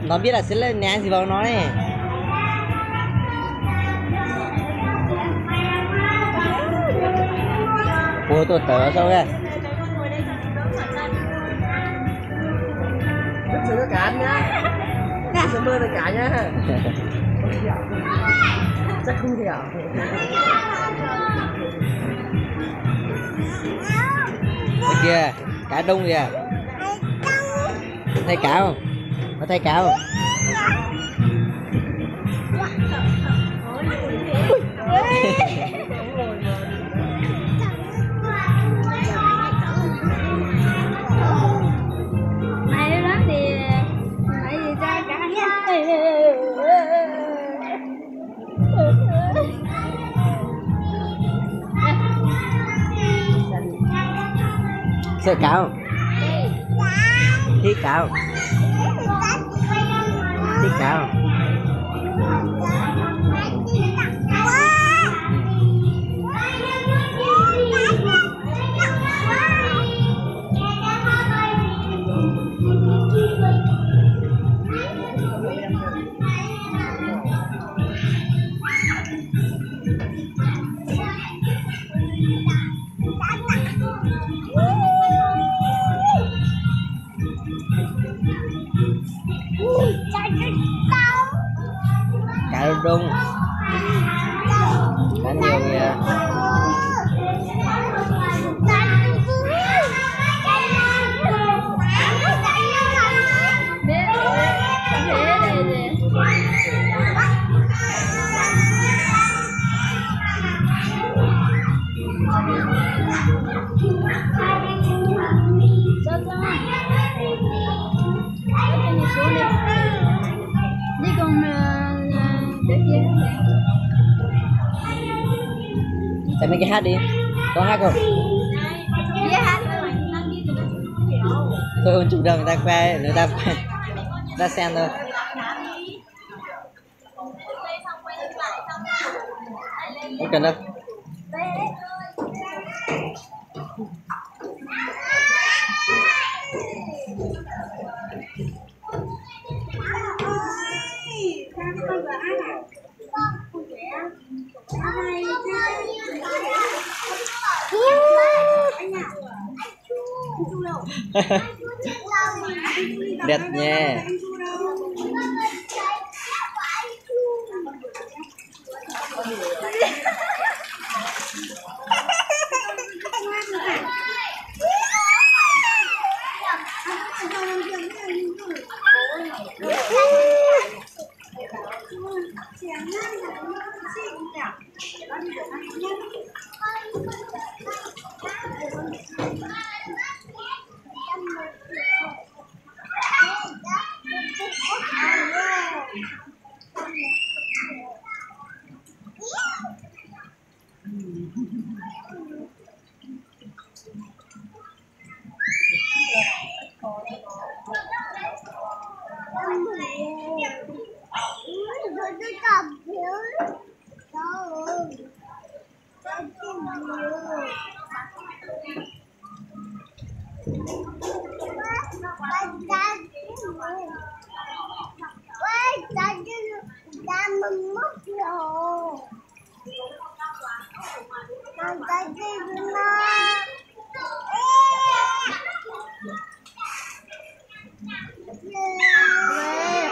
Nó biết là sẽ lên nén gì vào nó này. Ủa tôi tớ sao kìa. Đừng có cản nhá. Đừng mơ được cả nhá. Chắc không hiểu. Đây kìa, cá đông kìa. Thấy cá không? Có thấy cá không? Mày đó thì mày gì ra cả Sợ cá không? Thích cá không? Thích cá không? Cá đông, cá nhiều kìa. Đi con để kia. Xem mấy cái hát đi. Có hát không? Hát. Thôi không chụp được, người ta xem thôi. Không cần đâu. Đẹp nha.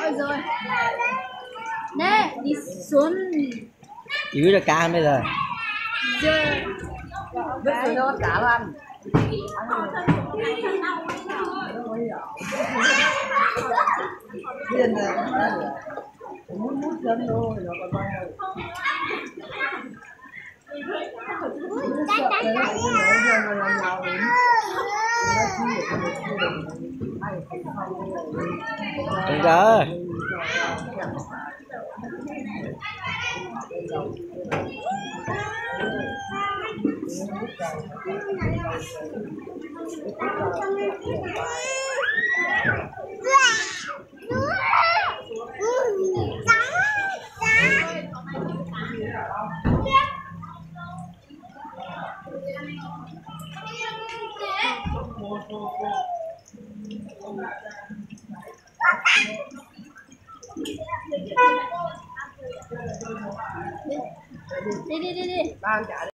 Ôi rồi. Nè, đi xuống. Cứu được cá bây giờ. Biết rồi nó cá ăn. Điên này. Muốn chân thôi nó còn bao nhiêu. Đừng có. đi đi đi đi ba anh chạy